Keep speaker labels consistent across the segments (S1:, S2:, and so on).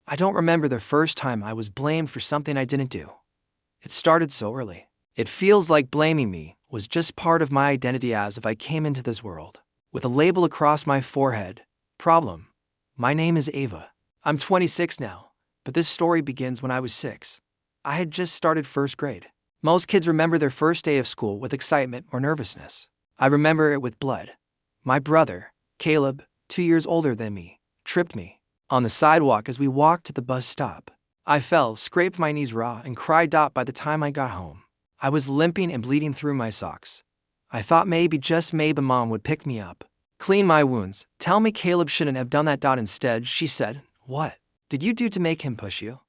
S1: I don't remember the first time I was blamed for something I didn't do. It started so early. It feels like blaming me was just part of my identity, as if I came into this world with a label across my forehead. Problem: my name is Ava. I'm 26 now, but this story begins when I was 6. I had just started first grade. Most kids remember their first day of school with excitement or nervousness. I remember it with blood. My brother, Caleb, 2 years older than me, tripped me on the sidewalk as we walked to the bus stop. I fell, scraped my knees raw, and cried. By the time I got home, I was limping and bleeding through my socks. I thought maybe, just maybe, Mom would pick me up, clean my wounds, tell me Caleb shouldn't have done that. Instead, she said, "What did you do to make him push you?"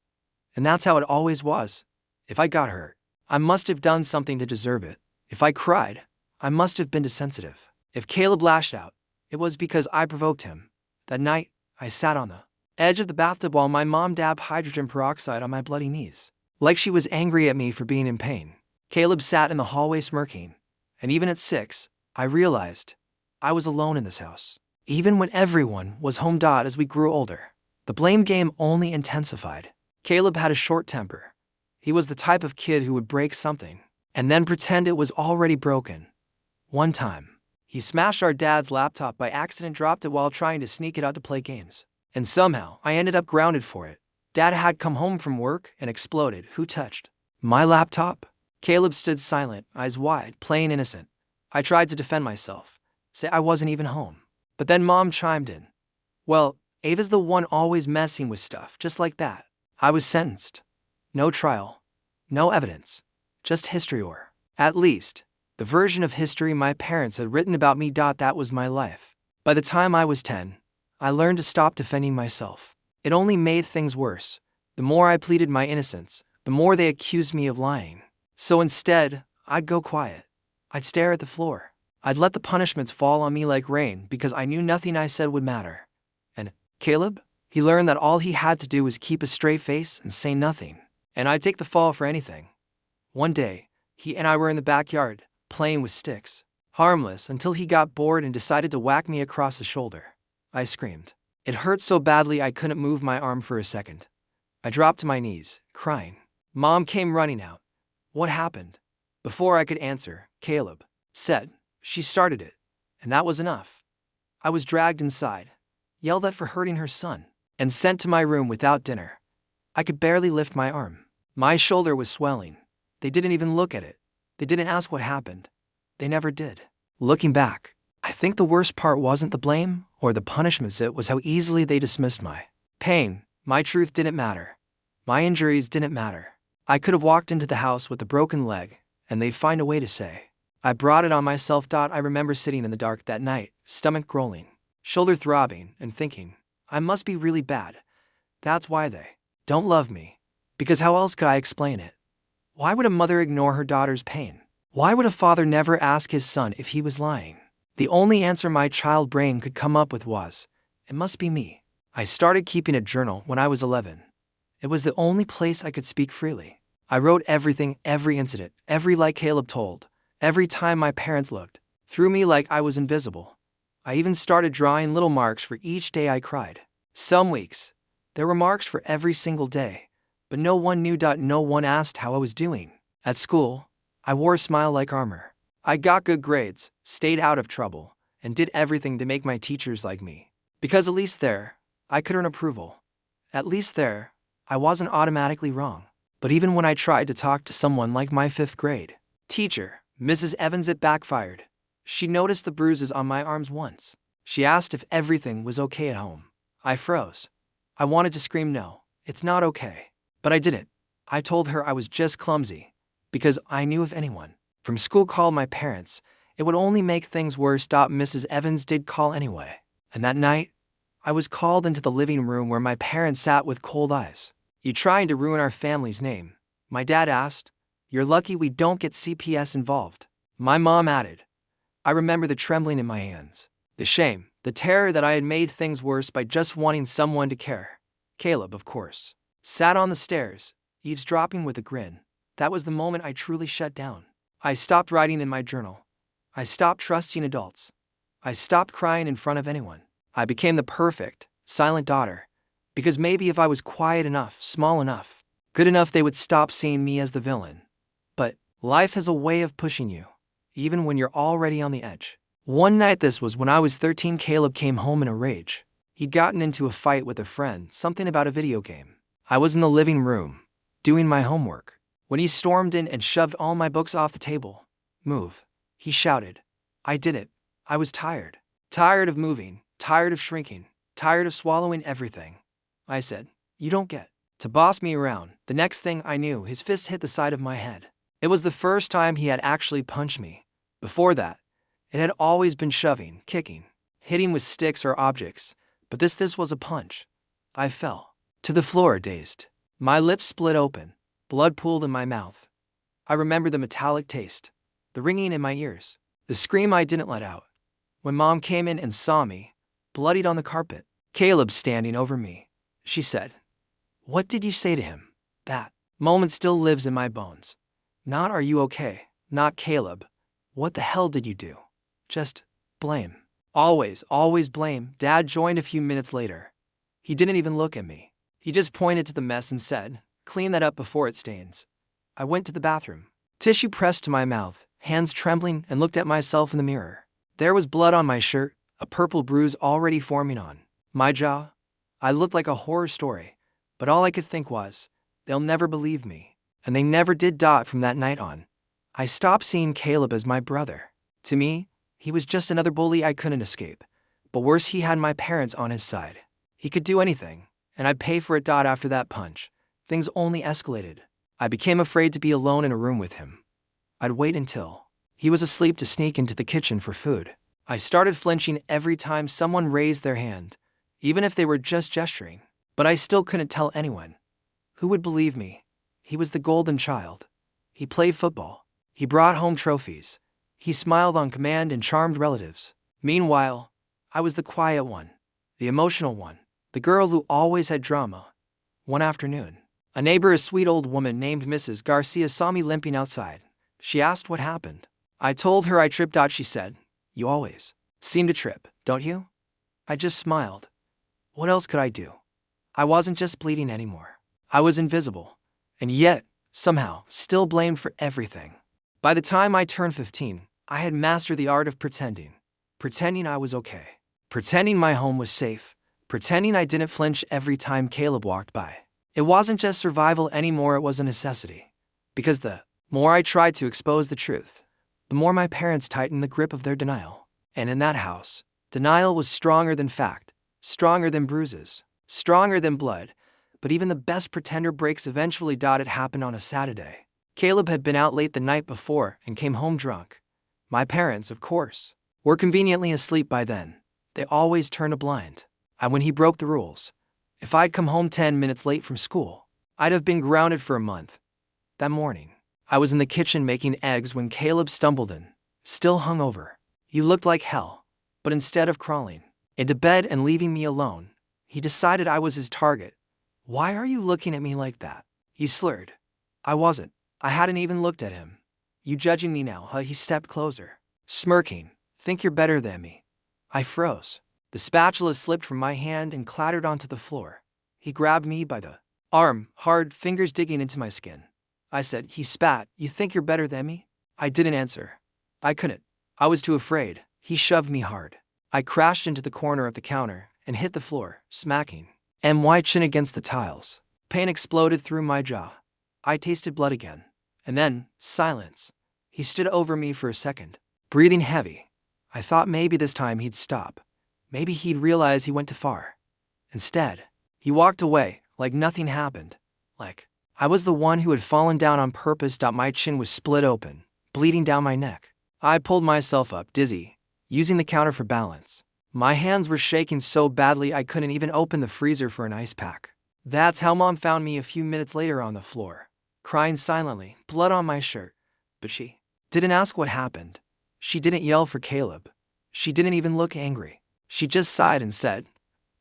S1: And that's how it always was. If I got hurt, I must have done something to deserve it. If I cried, I must have been too sensitive. If Caleb lashed out, it was because I provoked him. That night, I sat on the edge of the bathtub while my mom dabbed hydrogen peroxide on my bloody knees, like she was angry at me for being in pain. Caleb sat in the hallway smirking, and even at 6, I realized I was alone in this house. Even when everyone was home. As we grew older, the blame game only intensified. Caleb had a short temper. He was the type of kid who would break something and then pretend it was already broken. One time, he smashed our dad's laptop by accident, dropped it while trying to sneak it out to play games. And somehow, I ended up grounded for it. Dad had come home from work and exploded. "Who touched my laptop?" Caleb stood silent, eyes wide, playing innocent. I tried to defend myself, say I wasn't even home. But then Mom chimed in. "Well, Ava's the one always messing with stuff," just like that. I was sentenced. No trial, no evidence, just history, or at least the version of history my parents had written about me. That was my life. By the time I was 10, I learned to stop defending myself. It only made things worse. The more I pleaded my innocence, the more they accused me of lying. So instead, I'd go quiet. I'd stare at the floor. I'd let the punishments fall on me like rain because I knew nothing I said would matter. And Caleb? He learned that all he had to do was keep a straight face and say nothing, and I'd take the fall for anything. One day, he and I were in the backyard, playing with sticks. Harmless until he got bored and decided to whack me across the shoulder. I screamed. It hurt so badly I couldn't move my arm for a second. I dropped to my knees, crying. Mom came running out. "What happened?" Before I could answer, Caleb said, "She started it." And that was enough. I was dragged inside, yelled at for hurting her son, and sent to my room without dinner. I could barely lift my arm. My shoulder was swelling. They didn't even look at it. They didn't ask what happened. They never did. Looking back, I think the worst part wasn't the blame or the punishments, it was how easily they dismissed my pain. My truth didn't matter. My injuries didn't matter. I could have walked into the house with a broken leg, and they'd find a way to say I brought it on myself. I remember sitting in the dark that night, stomach growling, shoulder throbbing, and thinking, I must be really bad. That's why they don't love me. Because how else could I explain it? Why would a mother ignore her daughter's pain? Why would a father never ask his son if he was lying? The only answer my child brain could come up with was, it must be me. I started keeping a journal when I was 11. It was the only place I could speak freely. I wrote everything, every incident, every lie Caleb told, every time my parents looked through me like I was invisible. I even started drawing little marks for each day I cried. Some weeks, there were marks for every single day, but no one knew. No one asked how I was doing. At school, I wore a smile like armor. I got good grades, stayed out of trouble, and did everything to make my teachers like me. Because at least there, I could earn approval. At least there, I wasn't automatically wrong. But even when I tried to talk to someone like my 5th grade teacher, Mrs. Evans, it backfired. She noticed the bruises on my arms once. She asked if everything was okay at home. I froze. I wanted to scream no, it's not okay. But I didn't. I told her I was just clumsy. Because I knew if anyone from school called my parents, it would only make things worse. Mrs. Evans did call anyway. And that night, I was called into the living room where my parents sat with cold eyes. You trying to ruin our family's name? My dad asked. You're lucky we don't get CPS involved. My mom added. I remember the trembling in my hands. The shame, the terror that I had made things worse by just wanting someone to care. Caleb, of course, sat on the stairs, eavesdropping with a grin. That was the moment I truly shut down. I stopped writing in my journal. I stopped trusting adults. I stopped crying in front of anyone. I became the perfect, silent daughter. Because maybe if I was quiet enough, small enough, good enough, they would stop seeing me as the villain. But life has a way of pushing you, even when you're already on the edge. One night, this was when I was 13, Caleb came home in a rage. He'd gotten into a fight with a friend, something about a video game. I was in the living room, doing my homework, when he stormed in and shoved all my books off the table. "Move," he shouted. I did it. I was tired. Tired of moving, tired of shrinking, tired of swallowing everything. I said, "You don't get to boss me around." The next thing I knew, his fist hit the side of my head. It was the first time he had actually punched me. Before that, it had always been shoving, kicking, hitting with sticks or objects, but this was a punch. I fell to the floor, dazed. My lips split open, blood pooled in my mouth. I remember the metallic taste, the ringing in my ears, the scream I didn't let out. When Mom came in and saw me, bloodied on the carpet, Caleb standing over me, she said, "What did you say to him?" That moment still lives in my bones. Not "Are you okay?" Not "Caleb, what the hell did you do?" Just blame. Always blame. Dad joined a few minutes later. He didn't even look at me. He just pointed to the mess and said, "Clean that up before it stains." I went to the bathroom, tissue pressed to my mouth, hands trembling, and looked at myself in the mirror. There was blood on my shirt, a purple bruise already forming on my jaw. I looked like a horror story, but all I could think was, they'll never believe me. And they never did. From that night on, I stopped seeing Caleb as my brother. To me, he was just another bully I couldn't escape. But worse, he had my parents on his side. He could do anything, and I'd pay for it. After that punch, things only escalated. I became afraid to be alone in a room with him. I'd wait until he was asleep to sneak into the kitchen for food. I started flinching every time someone raised their hand, even if they were just gesturing. But I still couldn't tell anyone. Who would believe me? He was the golden child. He played football. He brought home trophies. He smiled on command and charmed relatives. Meanwhile, I was the quiet one, the emotional one, the girl who always had drama. One afternoon, a neighbor, a sweet old woman named Mrs. Garcia, saw me limping outside. She asked what happened. I told her I tripped. She said, "You always seem to trip, don't you?" I just smiled. What else could I do? I wasn't just bleeding anymore. I was invisible, and yet, somehow, still blamed for everything. By the time I turned 15, I had mastered the art of pretending. Pretending I was okay. Pretending my home was safe. Pretending I didn't flinch every time Caleb walked by. It wasn't just survival anymore, it was a necessity. Because the more I tried to expose the truth, the more my parents tightened the grip of their denial. And in that house, denial was stronger than fact, stronger than bruises, stronger than blood. But even the best pretender breaks eventually. It happened on a Saturday. Caleb had been out late the night before and came home drunk. My parents, of course, were conveniently asleep by then. They always turned a blind eye when he broke the rules. If I'd come home 10 minutes late from school, I'd have been grounded for a month. That morning, I was in the kitchen making eggs when Caleb stumbled in, still hungover. He looked like hell, but instead of crawling into bed and leaving me alone, he decided I was his target. "Why are you looking at me like that?" he slurred. I wasn't. I hadn't even looked at him. "You judging me now, huh?" He stepped closer, smirking. "Think you're better than me?" I froze. The spatula slipped from my hand and clattered onto the floor. He grabbed me by the arm, hard, fingers digging into my skin. I said, he spat, "You think you're better than me?" I didn't answer. I couldn't. I was too afraid. He shoved me hard. I crashed into the corner of the counter and hit the floor, smacking my chin against the tiles. Pain exploded through my jaw. I tasted blood again. And then, silence. He stood over me for a second, breathing heavy. I thought maybe this time he'd stop. Maybe he'd realize he went too far. Instead, he walked away, like nothing happened. Like I was the one who had fallen down on purpose. My chin was split open, bleeding down my neck. I pulled myself up, dizzy, using the counter for balance. My hands were shaking so badly I couldn't even open the freezer for an ice pack. That's how Mom found me a few minutes later on the floor, crying silently, blood on my shirt. But she didn't ask what happened. She didn't yell for Caleb. She didn't even look angry. She just sighed and said,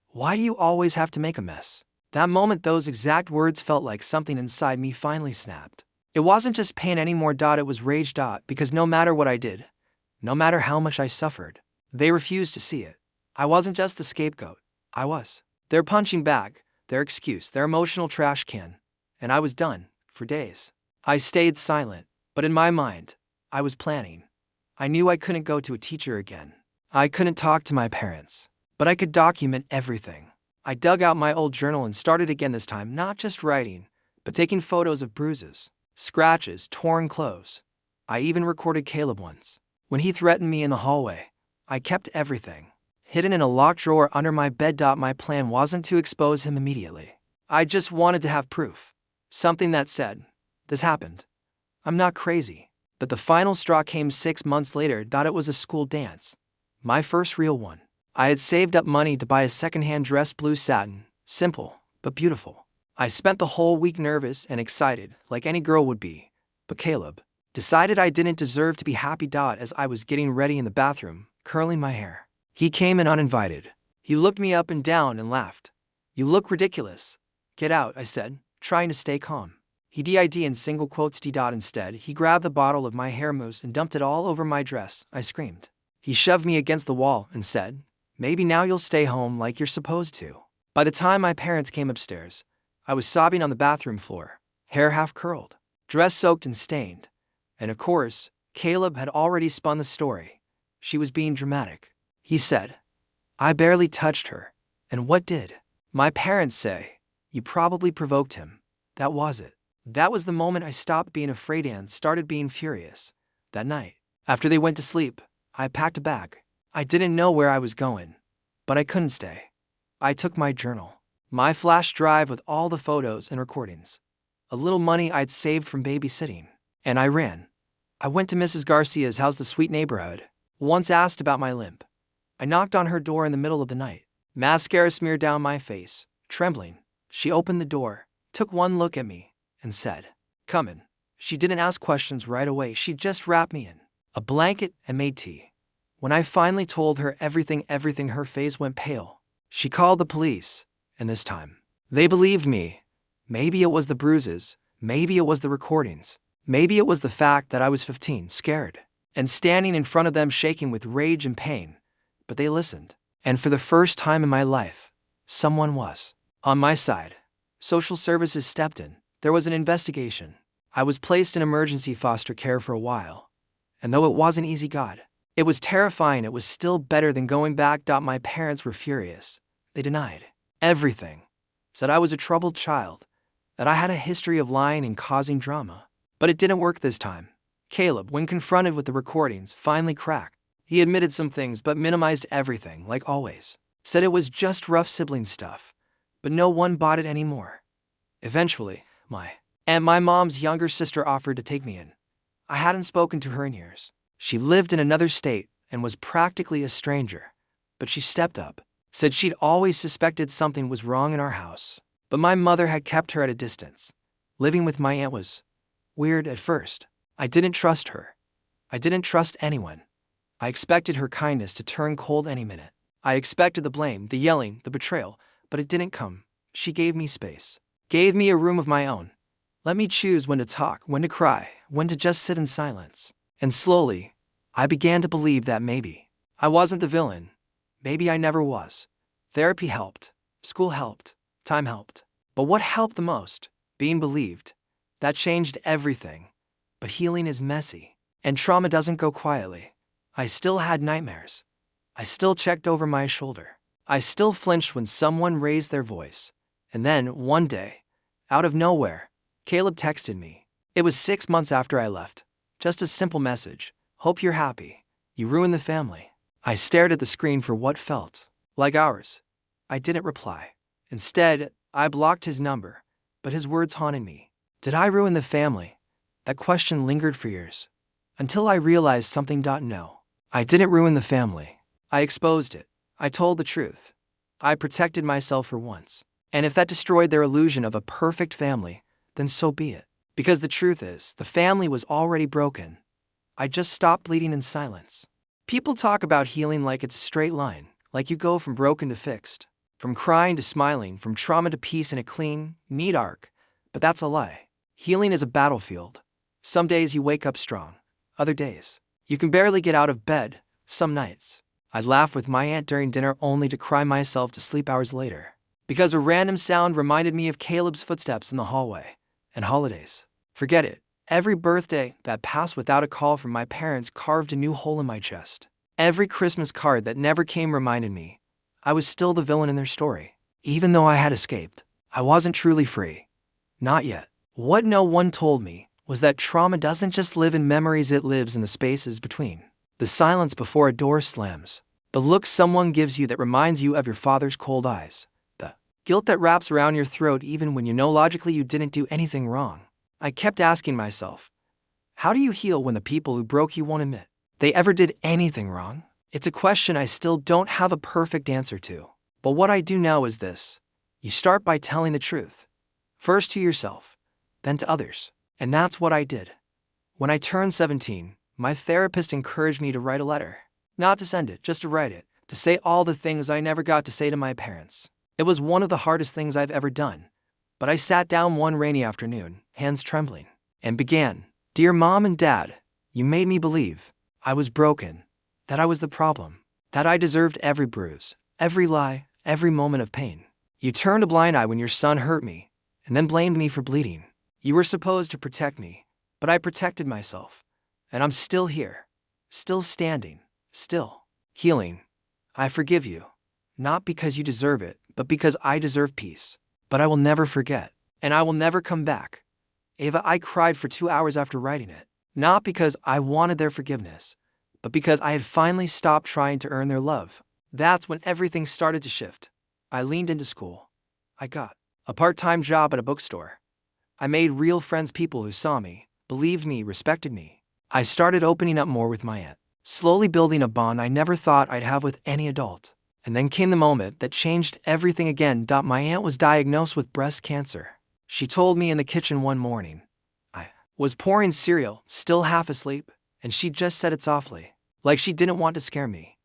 S1: "Why do you always have to make a mess?" That moment, those exact words felt like something inside me finally snapped. It wasn't just pain anymore. It was rage. Because no matter what I did, no matter how much I suffered, they refused to see it. I wasn't just the scapegoat. I was their punching bag, their excuse, their emotional trash can. And I was done, for days. I stayed silent, but in my mind, I was planning. I knew I couldn't go to a teacher again. I couldn't talk to my parents, but I could document everything. I dug out my old journal and started again, this time not just writing, but taking photos of bruises, scratches, torn clothes. I even recorded Caleb once. When he threatened me in the hallway, I kept everything hidden in a locked drawer under my bed. My plan wasn't to expose him immediately. I just wanted to have proof. Something that said, this happened. I'm not crazy. But the final straw came 6 months later. It was a school dance. My first real one. I had saved up money to buy a secondhand dress, blue satin, simple, but beautiful. I spent the whole week nervous and excited, like any girl would be. But Caleb decided I didn't deserve to be happy. As I was getting ready in the bathroom, curling my hair, he came in uninvited. He looked me up and down and laughed. You look ridiculous. Get out, I said, trying to stay calm. He did in single quotes. Instead, he grabbed the bottle of my hair mousse and dumped it all over my dress. I screamed. He shoved me against the wall and said, maybe now you'll stay home like you're supposed to. By the time my parents came upstairs, I was sobbing on the bathroom floor, hair half curled, dress soaked and stained. And of course, Caleb had already spun the story. She was being dramatic. He said, I barely touched her. And what did my parents say? You probably provoked him. That was it. That was the moment I stopped being afraid and started being furious. That night, after they went to sleep, I packed a bag. I didn't know where I was going, but I couldn't stay. I took my journal, my flash drive with all the photos and recordings, a little money I'd saved from babysitting, and I ran. I went to Mrs. Garcia's house, the sweet neighborhood. Once asked about my limp. I knocked on her door in the middle of the night, mascara smeared down my face, trembling. She opened the door, took one look at me, and said, come in. She didn't ask questions right away. She just wrapped me in a blanket and made tea. When I finally told her everything, her face went pale. She called the police, and this time, they believed me. Maybe it was the bruises, maybe it was the recordings, maybe it was the fact that I was 15, scared, and standing in front of them shaking with rage and pain. But they listened, and for the first time in my life, someone was on my side. Social services stepped in. There was an investigation. I was placed in emergency foster care for a while. And though it wasn't easy, it was terrifying. It was still better than going back. My parents were furious. They denied everything. Said I was a troubled child, that I had a history of lying and causing drama. But it didn't work this time. Caleb, when confronted with the recordings, finally cracked. He admitted some things but minimized everything, like always. Said it was just rough sibling stuff. But no one bought it anymore. Eventually, my mom's younger sister offered to take me in. I hadn't spoken to her in years. She lived in another state and was practically a stranger. But she stepped up, said she'd always suspected something was wrong in our house. But my mother had kept her at a distance. Living with my aunt was weird at first. I didn't trust her. I didn't trust anyone. I expected her kindness to turn cold any minute. I expected the blame, the yelling, the betrayal, but it didn't come. She gave me space. Gave me a room of my own. Let me choose when to talk, when to cry, when to just sit in silence. And slowly, I began to believe that maybe I wasn't the villain. Maybe I never was. Therapy helped. School helped. Time helped. But what helped the most? Being believed. That changed everything. But healing is messy. And trauma doesn't go quietly. I still had nightmares. I still checked over my shoulder. I still flinched when someone raised their voice. And then, one day, out of nowhere, Caleb texted me. It was 6 months after I left. Just a simple message. Hope you're happy. You ruined the family. I stared at the screen for what felt like hours. I didn't reply. Instead, I blocked his number, but his words haunted me. Did I ruin the family? That question lingered for years. Until I realized something. No. I didn't ruin the family. I exposed it. I told the truth. I protected myself for once. And if that destroyed their illusion of a perfect family, then so be it. Because the truth is, the family was already broken. I just stopped bleeding in silence. People talk about healing like it's a straight line, like you go from broken to fixed, from crying to smiling, from trauma to peace in a clean, neat arc. But that's a lie. Healing is a battlefield. Some days you wake up strong. Other days, you can barely get out of bed. Some nights, I'd laugh with my aunt during dinner only to cry myself to sleep hours later. Because a random sound reminded me of Caleb's footsteps in the hallway. And holidays. Forget it. Every birthday that passed without a call from my parents carved a new hole in my chest. Every Christmas card that never came reminded me I was still the villain in their story. Even though I had escaped, I wasn't truly free. Not yet. What no one told me was that trauma doesn't just live in memories, it lives in the spaces between. The silence before a door slams. The look someone gives you that reminds you of your father's cold eyes. The guilt that wraps around your throat even when you know logically you didn't do anything wrong. I kept asking myself, how do you heal when the people who broke you won't admit they ever did anything wrong? It's a question I still don't have a perfect answer to. But what I do know is this. You start by telling the truth. First to yourself, then to others. And that's what I did. When I turned 17, my therapist encouraged me to write a letter. Not to send it, just to write it. To say all the things I never got to say to my parents. It was one of the hardest things I've ever done. But I sat down one rainy afternoon, hands trembling, and began. Dear Mom and Dad, you made me believe I was broken, that I was the problem, that I deserved every bruise, every lie, every moment of pain. You turned a blind eye when your son hurt me, and then blamed me for bleeding. You were supposed to protect me, but I protected myself. And I'm still here, still standing, still healing. I forgive you, not because you deserve it, but because I deserve peace. But I will never forget, and I will never come back. Ava, I cried for 2 hours after writing it, not because I wanted their forgiveness, but because I had finally stopped trying to earn their love. That's when everything started to shift. I leaned into school. I got a part-time job at a bookstore. I made real friends, people who saw me, believed me, respected me. I started opening up more with my aunt, slowly building a bond I never thought I'd have with any adult. And then came the moment that changed everything again. My aunt was diagnosed with breast cancer. She told me in the kitchen one morning. I was pouring cereal, still half asleep, and she just said it softly, like she didn't want to scare me.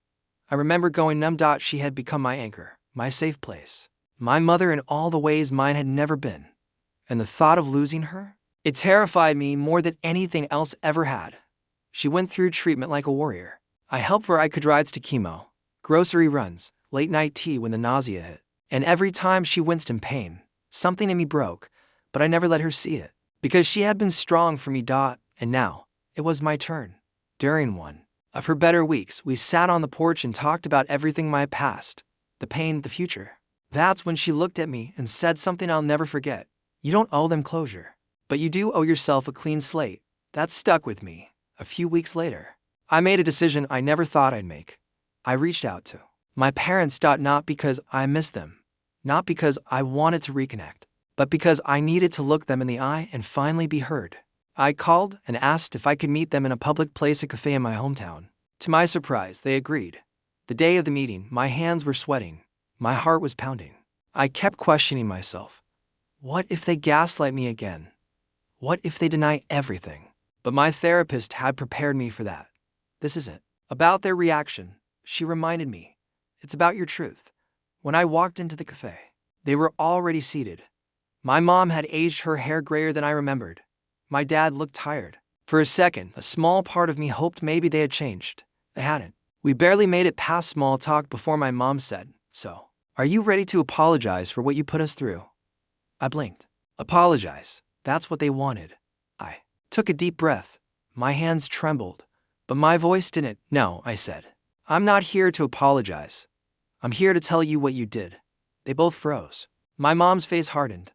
S1: I remember going numb. She had become my anchor, my safe place, my mother in all the ways mine had never been. And the thought of losing her, it terrified me more than anything else ever had. She went through treatment like a warrior. I helped where I could, rides to chemo, grocery runs, late-night tea when the nausea hit. And every time she winced in pain, something in me broke, but I never let her see it. Because she had been strong for me. And now, it was my turn. During one of her better weeks, we sat on the porch and talked about everything, my past, the pain, the future. That's when she looked at me and said something I'll never forget. You don't owe them closure, but you do owe yourself a clean slate. That stuck with me. A few weeks later, I made a decision I never thought I'd make. I reached out to my parents. Not because I missed them, not because I wanted to reconnect, but because I needed to look them in the eye and finally be heard. I called and asked if I could meet them in a public place, a cafe in my hometown. To my surprise, they agreed. The day of the meeting, my hands were sweating. My heart was pounding. I kept questioning myself. What if they gaslight me again? What if they deny everything? But my therapist had prepared me for that. This isn't about their reaction, she reminded me. It's about your truth. When I walked into the cafe, they were already seated. My mom had aged, her hair grayer than I remembered. My dad looked tired. For a second, a small part of me hoped maybe they had changed. They hadn't. We barely made it past small talk before my mom said, "So, are you ready to apologize for what you put us through?" I blinked. Apologize. That's what they wanted. I took a deep breath. My hands trembled, but my voice didn't. No, I said. I'm not here to apologize. I'm here to tell you what you did. They both froze. My mom's face hardened.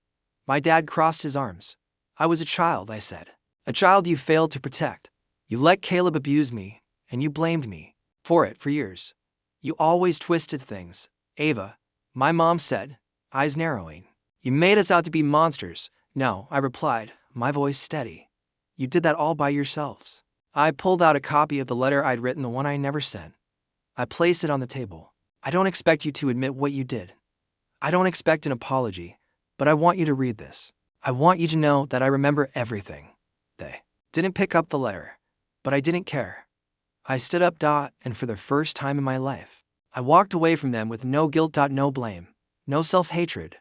S1: My dad crossed his arms. I was a child, I said. A child you failed to protect. You let Caleb abuse me, and you blamed me for it for years. You always twisted things. Ava, my mom said, eyes narrowing. You made us out to be monsters. No, I replied, my voice steady. You did that all by yourselves. I pulled out a copy of the letter I'd written, the one I never sent. I placed it on the table. I don't expect you to admit what you did. I don't expect an apology, but I want you to read this. I want you to know that I remember everything. They didn't pick up the letter, but I didn't care. I stood up, and for the first time in my life, I walked away from them with no guilt, no blame, no self-hatred,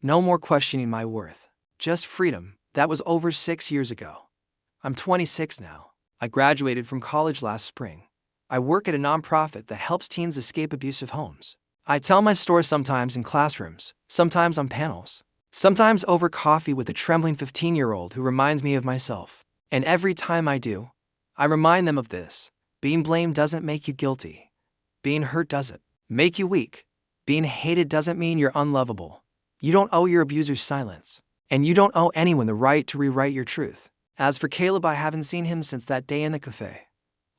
S1: no more questioning my worth. Just freedom. That was over 6 years ago. I'm 26 now. I graduated from college last spring. I work at a nonprofit that helps teens escape abusive homes. I tell my story sometimes in classrooms, sometimes on panels, sometimes over coffee with a trembling 15-year-old who reminds me of myself. And every time I do, I remind them of this: being blamed doesn't make you guilty. Being hurt doesn't make you weak. Being hated doesn't mean you're unlovable. You don't owe your abusers silence. And you don't owe anyone the right to rewrite your truth. As for Caleb, I haven't seen him since that day in the cafe.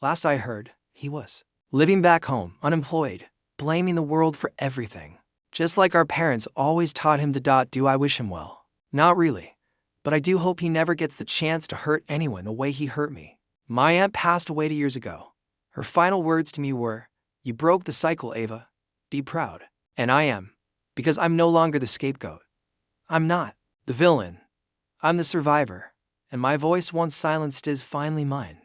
S1: Last I heard, he was living back home, unemployed, blaming the world for everything. Just like our parents always taught him to do. I wish him well. Not really. But I do hope he never gets the chance to hurt anyone the way he hurt me. My aunt passed away 2 years ago. Her final words to me were, "You broke the cycle, Ava. Be proud." And I am. Because I'm no longer the scapegoat. I'm not the villain. I'm the survivor. And my voice once silenced is finally mine.